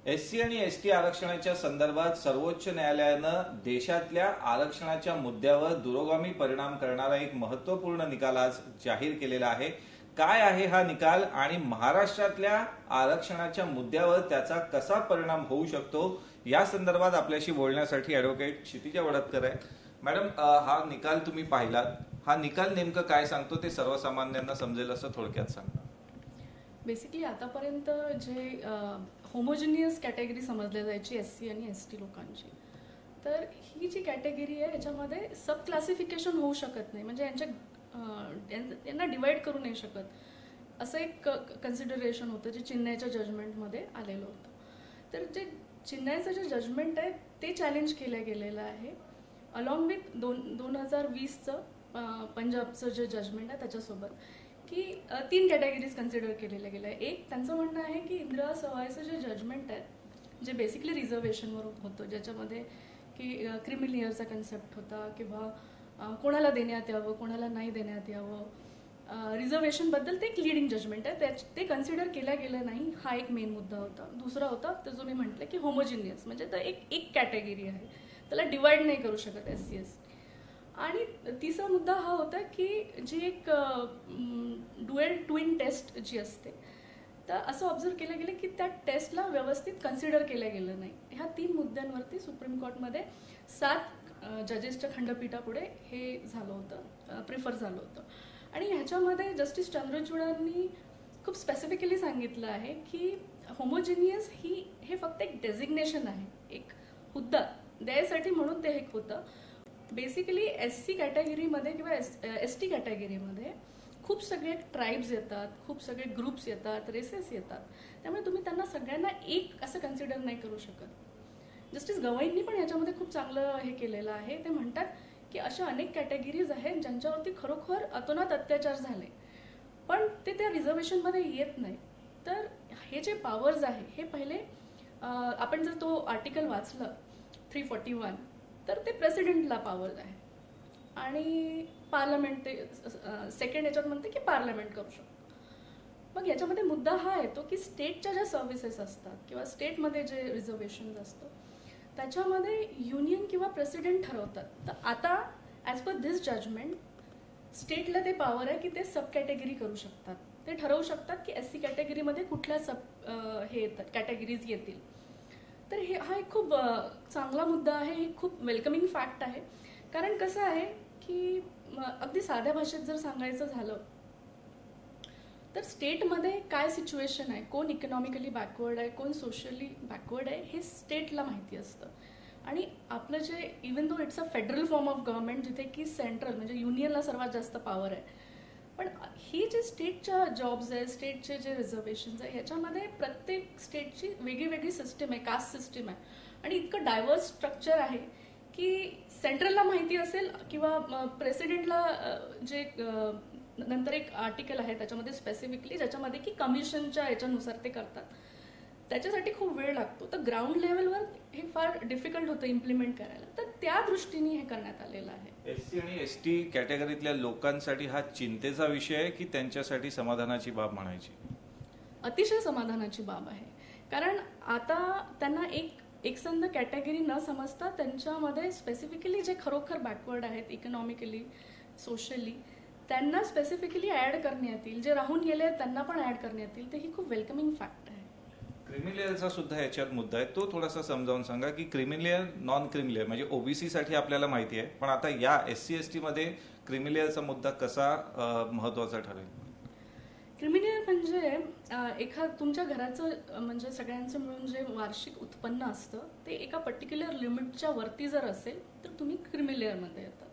SC आणि ST आरक्षणाच्या संदर्भात सर्वोच्च न्यायालयानं देशातल्या आरक्षणाच्या मुद्द्यावर दुरोगामी परिणाम करणारा एक महत्वपूर्ण निकाल आज जाहीर केलेला आहे. काय आहे हा निकाल आणि महाराष्ट्रातल्या आरक्षणाच्या मुद्द्यावर त्याचा कसा परिणाम होऊ शकतो या संदर्भात आपल्याशी बोलण्यासाठी ॲडव्होकेट क्षितिजा वडतकर आहे. मॅडम, हा निकाल तुम्ही पाहिलात, हा निकाल नेमकं काय सांगतो ते सर्वसामान्यांना समजेल असं थोडक्यात सांगा. बेसिकली आतापर्यंत जे होमोजिनियस कॅटेगरी समजल्या जायची एससी आणि एसटी लोकांची, तर ही जी कॅटेगरी आहे याच्यामध्ये सब क्लासिफिकेशन होऊ शकत नाही, म्हणजे यांना डिवाइड करू नाही शकत असं एक कन्सिडरेशन होतं जे चिन्मयच्या जजमेंटमध्ये आलेलं होतं. तर जे चिन्मयचं जे जजमेंट आहे ते चॅलेंज केलं गेलेलं आहे अलॉंग विथ 2020चं पंजाबचं जे जजमेंट आहे त्याच्यासोबत, की 3 कॅटेगरीज कन्सिडर केलेल्या गेल्या. एक त्यांचं म्हणणं आहे की इंदिरा सवायचं जे जजमेंट आहे जे बेसिकली रिझर्वेशनवर होतं, ज्याच्यामध्ये की क्रिमिलियरचा कन्सेप्ट होता किंवा कोणाला देण्यात यावं कोणाला नाही देण्यात यावं, रिझर्वेशनबद्दल ते एक लिडिंग जजमेंट आहे, ते कन्सिडर केल्या गेलं नाही. हा एक मेन मुद्दा होता. दुसरा होता तर जो मी म्हटलं की होमोजिनियस, म्हणजे तर एक कॅटेगरी आहे, त्याला डिवाइड नाही करू शकत एससी एसटी. आणि तिसरा मुद्दा हा होता की जी एक ड्युएल ट्विन टेस्ट जी असते, तर असं ऑब्झर्व केलं गेलं की त्या टेस्टला व्यवस्थित कन्सिडर केलं गेलं नाही. ह्या 3 मुद्द्यांवरती सुप्रीम कोर्टमध्ये 7 जजेसच्या खंडपीठापुढे हे झालं होतं, प्रिफर झालं होतं. आणि ह्याच्यामध्ये जस्टिस चंद्रचूडांनी खूप स्पेसिफिकली सांगितलं आहे की होमोजिनियस हे फक्त एक डेझिग्नेशन आहे, एक हुद्दा द्यायसाठी म्हणून ते एक होतं. बेसिकली एससी कॅटेगरीमध्ये किंवा एसटी कॅटेगरीमध्ये खूप सगळे ट्राईब्स येतात, खूप सगळे ग्रुप्स येतात, रेसेस येतात, त्यामुळे तुम्ही त्यांना सगळ्यांना एक असं कन्सिडर नाही करू शकत. जस्टिस गवईंनी पण याच्यामध्ये खूप चांगलं हे केलेलं आहे. ते म्हणतात की अशा अनेक कॅटेगरीज आहेत ज्यांच्यावरती खरोखर अतोनात अत्याचार झाले, पण ते त्या रिझर्वेशनमध्ये येत नाही. तर हे जे पॉवर्स आहे हे पहिले आपण जर तो आर्टिकल वाचलं 341, तर ते प्रेसिडेंटला पॉवर आहे आणि पार्लमेंट ते सेकंड याच्यात म्हणते की पार्लमेंट करू शकतो. मग याच्यामध्ये मुद्दा हा येतो की स्टेटच्या ज्या सर्व्हिसेस असतात किंवा स्टेटमध्ये जे रिझर्वेशन असतं त्याच्यामध्ये युनियन किंवा प्रेसिडेंट ठरवतात. तर आता ॲज पर धिस जजमेंट स्टेटला ते पॉवर आहे की ते सब कॅटेगरी करू शकतात. ते ठरवू शकतात की एससी कॅटेगरीमध्ये कुठल्या हे येतात, कॅटेगरीज येतील. तर हा एक खूप चांगला मुद्दा आहे, हे खूप वेलकमिंग फॅक्ट आहे. कारण कसं आहे की अगदी साध्या भाषेत जर सांगायचं झालं तर स्टेटमध्ये काय सिच्युएशन आहे, कोण इकॉनॉमिकली बॅकवर्ड आहे, कोण सोशली बॅकवर्ड आहे, हे स्टेटला माहिती असतं. आणि आपलं जे even though it's a federal form of government, जिथे की सेंट्रल म्हणजे युनियनला सर्वात जास्त पॉवर आहे, पण ही जे स्टेटच्या जॉब्स आहे, स्टेटचे जे रिझर्वेशन्स आहे, याच्यामध्ये प्रत्येक स्टेटची वेगळी वेगळी सिस्टीम आहे, कास्ट सिस्टीम आहे आणि इतकं डायव्हर्स स्ट्रक्चर आहे की सेंट्रलला माहिती असेल किंवा प्रेसिडेंटला जे नंतर एक आर्टिकल आहे त्याच्यामध्ये स्पेसिफिकली ज्याच्यामध्ये की कमिशनच्या याच्यानुसार ते करतात, त्याच्यासाठी खूप वेळ लागतो. तर ग्राउंड लेवलवर हे फार डिफिकल्ट होतं इम्प्लिमेंट करायला. तर त्या दृष्टीने हे करण्यात आलेलं आहे. एससी आणि एसटी कॅटेगरीतल्या लोकांसाठी हा चिंतेचा विषय आहे की त्यांच्यासाठी समाधानाची बाब म्हणायची? अतिशय समाधानाची बाब आहे. कारण आता त्यांना एकसंध कॅटेगरी न समजता त्यांच्यामध्ये स्पेसिफिकली जे खरोखर बॅकवर्ड आहेत इकॉनॉमिकली, सोशली, त्यांना स्पेसिफिकली ऍड करण्यात येईल. जे राहून गेले त्यांना पण ऍड करण्यात येईल. तर ही खूप वेलकमिंग फॅक्ट आहे. क्रिमिलियरचा सुद्धा याच्यात मुद्दा आहे, तो थोडासा समजावून सांगा की क्रिमिलियर, नॉन क्रिमिलियर, म्हणजे ओबीसी साठी आपल्याला माहिती आहे, पण आता या एससी एसटी मध्ये क्रिमिलियरचा मुद्दा कसा महत्वाचा ठरेल? क्रिमिलियर म्हणजे तुमच्या घराचं म्हणजे सगळ्यांचं मिळून जे वार्षिक उत्पन्न असतं ते एका पर्टिक्युलर लिमिटच्या वरती जर असेल तर तुम्ही क्रिमिलियरमध्ये येतात.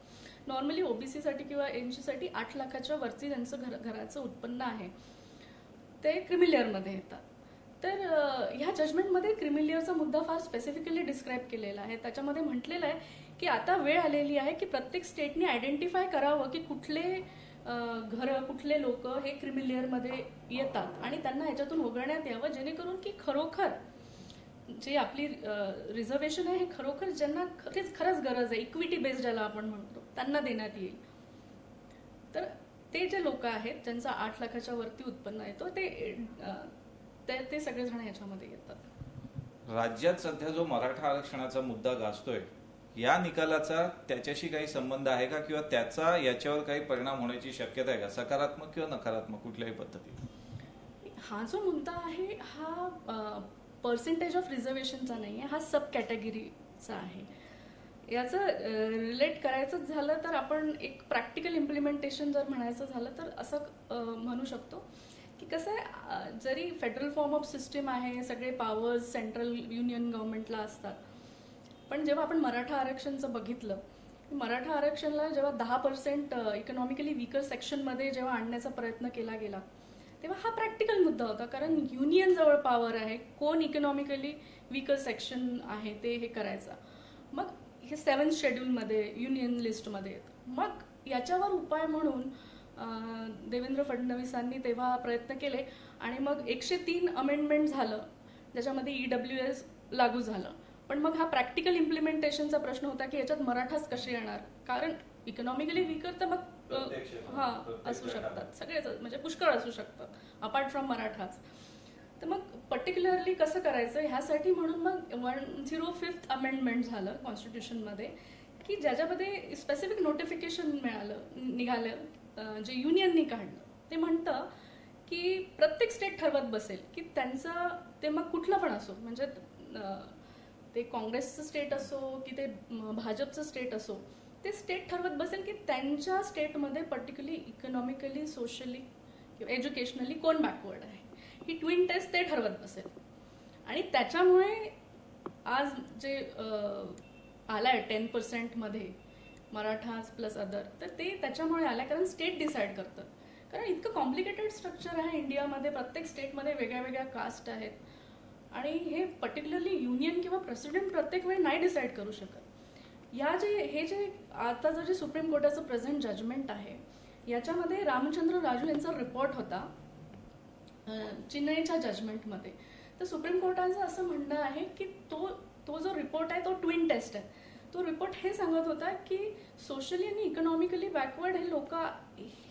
नॉर्मली ओबीसीसाठी किंवा एनसीसाठी 8 लाखाच्या वरती त्यांचं घराचं उत्पन्न आहे, ते क्रिमिलियरमध्ये येतात. तर ह्या जजमेंटमध्ये क्रिमिलियरचा मुद्दा फार स्पेसिफिकली डिस्क्राईब केलेला आहे. त्याच्यामध्ये म्हटलेलं आहे की आता वेळ आलेली आहे की प्रत्येक स्टेटने आयडेंटिफाय करावं की कुठले घरं, कुठले लोक हे क्रिमिलियरमध्ये येतात आणि त्यांना ह्याच्यातून वगळण्यात यावं, जेणेकरून की खरोखर जे आपली रिझर्वेशन आहे हे खरोखर ज्यांना खरंच गरज आहे, इक्विटी बेस्ड ज्याला आपण म्हणतो, त्यांना देण्यात येईल. तर ते जे लोक आहेत ज्यांचं 8 लाखाच्या वरती उत्पन्न येतो ते सगळेजण ह्याच्यामध्ये येतात. राज्यात सध्या जो मराठा आरक्षणाचा मुद्दा गाजतोय या निकालाचा त्याच्याशी काही संबंध आहे का किंवा त्याचा याच्यावर काही परिणाम होण्याची शक्यता आहे का, सकारात्मक किंवा नकारात्मक कुठल्याही पद्धतीने? हा जो मुद्दा आहे हा पर्सेंटेज ऑफ रिझर्वेशनचा नाही आहे, हा सब कॅटेगरीचा आहे. याचं रिलेट करायचं झालं तर आपण एक प्रॅक्टिकल इम्प्लिमेंटेशन जर म्हणायचं झालं तर असं म्हणू शकतो की कसं आहे, जरी फेडरल फॉर्म ऑफ सिस्टीम आहे, सगळे पॉवर्स सेंट्रल युनियन गव्हर्नमेंटला असतात, पण जेव्हा आपण मराठा आरक्षणचं बघितलं, मराठा आरक्षणला जेव्हा 10% इकॉनॉमिकली वीकर सेक्शनमध्ये जेव्हा आणण्याचा प्रयत्न केला गेला तेव्हा हा प्रॅक्टिकल मुद्दा होता, कारण युनियन जवळ पॉवर आहे, कोण इकॉनॉमिकली वीकर सेक्शन आहे ते हे करायचा. मग हे 7th शेड्यूलमध्ये युनियन लिस्टमध्ये येतं. मग याच्यावर उपाय म्हणून देवेंद्र फडणवीसांनी तेव्हा प्रयत्न केले आणि मग 103 अमेंडमेंट झालं, ज्याच्यामध्ये EWS लागू झालं. पण मग हा प्रॅक्टिकल इम्प्लिमेंटेशनचा प्रश्न होता की याच्यात मराठाच कसे येणार, कारण इकॉनॉमिकली वीकर तर मग असू शकतात सगळेच, म्हणजे पुष्कळ असू शकतात अपार्ट फ्रॉम मराठाच. तर मग पर्टिक्युलरली कसं करायचं ह्यासाठी म्हणून मग 105th अमेंडमेंट झालं कॉन्स्टिट्यूशनमध्ये, की ज्याच्यामध्ये स्पेसिफिक नोटिफिकेशन निघालं जे युनियननी काढलं. ते म्हणतं की प्रत्येक स्टेट ठरवत बसेल की त्यांचं ते मग कुठलं पण असो, म्हणजे ते काँग्रेसचं स्टेट असो की ते भाजपचं स्टेट असो, ते स्टेट ठरवत बसेल की त्यांच्या स्टेटमध्ये पर्टिक्युलरली इकॉनॉमिकली, सोशली किंवा एज्युकेशनली कोण बॅकवर्ड आहे. ही ट्विन टेस्ट ते ठरवत बसेल. आणि त्याच्यामुळे आज जे आलाय 10% मध्ये मराठाज प्लस अदर, तर ते त्याच्यामुळे आलाय कारण स्टेट डिसाईड करतं. कारण इतकं कॉम्प्लिकेटेड स्ट्रक्चर आहे इंडियामध्ये, प्रत्येक स्टेटमध्ये वेगळ्या वेगळ्या कास्ट आहेत आणि हे पर्टिक्युलरली युनियन किंवा प्रेसिडेंट प्रत्येक वेळी नाही डिसाईड करू शकत. हे जे आता जे सुप्रीम कोर्टाचं प्रेझेंट जजमेंट आहे याच्यामध्ये रामचंद्र राजू यांचा रिपोर्ट होता चेन्नईच्या जजमेंटमध्ये. तर सुप्रीम कोर्टाचं असं म्हणणं आहे की तो जो रिपोर्ट आहे तो ट्विन टेस्ट आहे. तो रिपोर्ट हे सांगत होता की सोशली आणि इकॉनॉमिकली बॅकवर्ड हे लोक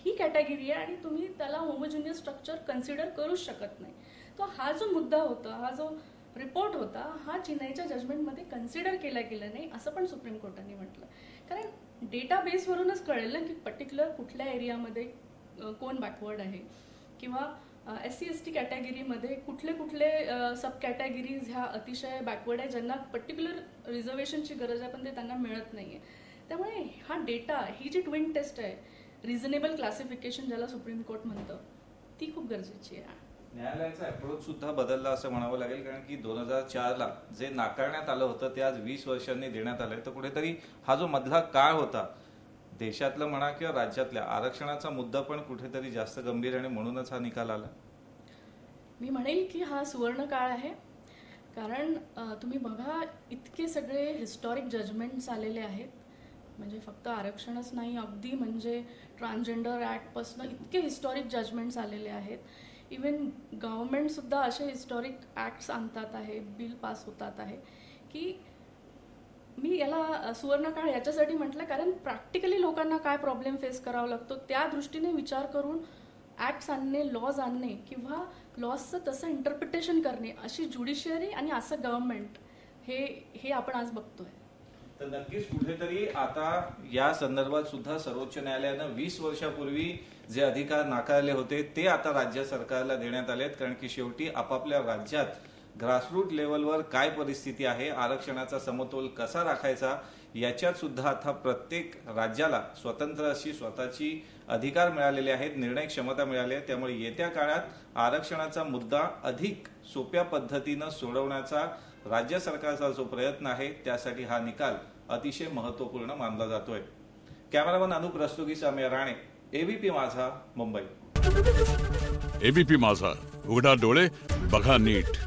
ही कॅटेगरी आहे आणि तुम्ही त्याला होमोजिनियस स्ट्रक्चर कन्सिडर करूच शकत नाही. तो हा जो मुद्दा होता, हा जो रिपोर्ट होता, हा चेन्नईच्या जजमेंटमध्ये कन्सिडर केला गेला नाही असं पण सुप्रीम कोर्टाने म्हटलं. कारण डेटाबेसवरूनच कळेल ना की पर्टिक्युलर कुठल्या एरियामध्ये कोण बॅकवर्ड आहे किंवा SC/ST कॅटेगरीमध्ये कुठले सब कॅटेगरीज ह्या अतिशय बॅकवर्ड आहे, ज्यांना पर्टिक्युलर रिझर्वेशनची गरज आहे पण ते त्यांना मिळत नाहीये. त्यामुळे हा डेटा, ही जी ट्विन टेस्ट आहे, रिझनेबल क्लासिफिकेशन ज्याला सुप्रीम कोर्ट म्हणतं, ती खूप गरजेची आहे. न्यायालयाचा अप्रोच सुद्धा बदलला असं म्हणावं लागेल, कारण की 2004ला जे नाकारण्यात आलं होतं ते आज 20 वर्षांनी देण्यात आलंय. तर कुठेतरी हा जो मधला काळ होता देशातलं म्हणा किंवा राज्यातल्या, आरक्षणाचा मुद्दा पण कुठेतरी जास्त गंभीर आणि म्हणूनच हा निकाल आला. मी म्हणेल की हा सुवर्ण काळ आहे, कारण तुम्ही बघा इतके सगळे हिस्टॉरिक जजमेंट्स आलेले आहेत. म्हणजे फक्त आरक्षणच नाही, अगदी म्हणजे ट्रान्सजेंडर ॲक्टपासून इतके हिस्टॉरिक जजमेंट्स आलेले आहेत. इवन गव्हर्नमेंट सुद्धा असे हिस्टॉरिक ॲक्ट्स आणतात आहे, बिल पास होतात आहे, की मी याला सुवर्णकाळ याच्यासाठी म्हटलं कारण प्रॅक्टिकली लोकांना काय प्रॉब्लेम फेस करावा लागतो त्या दृष्टीने विचार करून ॲक्ट्स आणणे, लॉज आणणे किंवा लॉजचं तसं इंटरप्रिटेशन करणे, अशी ज्युडिशियरी आणि असं गव्हर्नमेंट हे आपण आज बघतोय. तर नक्कीच कुठेतरी आता या संदर्भात सुद्धा सर्वोच्च न्यायालयानं 20 वर्षापूर्वी जे अधिकार नाकारले होते ते आता राज्य सरकारला देण्यात आलेत. कारण की शेवटी आपापल्या राज्यात ग्रासरूट लेवलवर काय परिस्थिती आहे, आरक्षणाचा समतोल कसा राखायचा, याच्यात सुद्धा आता प्रत्येक राज्याला स्वतंत्र अशी स्वतःची अधिकार मिळालेले आहेत, निर्णय क्षमता मिळाली आहे. त्यामुळे येत्या काळात आरक्षणाचा मुद्दा अधिक सोप्या पद्धतीनं सोडवण्याचा राज्य सरकारचा जो प्रयत्न आहे त्यासाठी हा निकाल अतिशय महत्वपूर्ण मानला जातोय. कॅमेरामन अनुप रस्तोगीसह अमेय राणे, ABP माझा, मुंबई. ABP माझा, उघडा डोळे बघा नीट.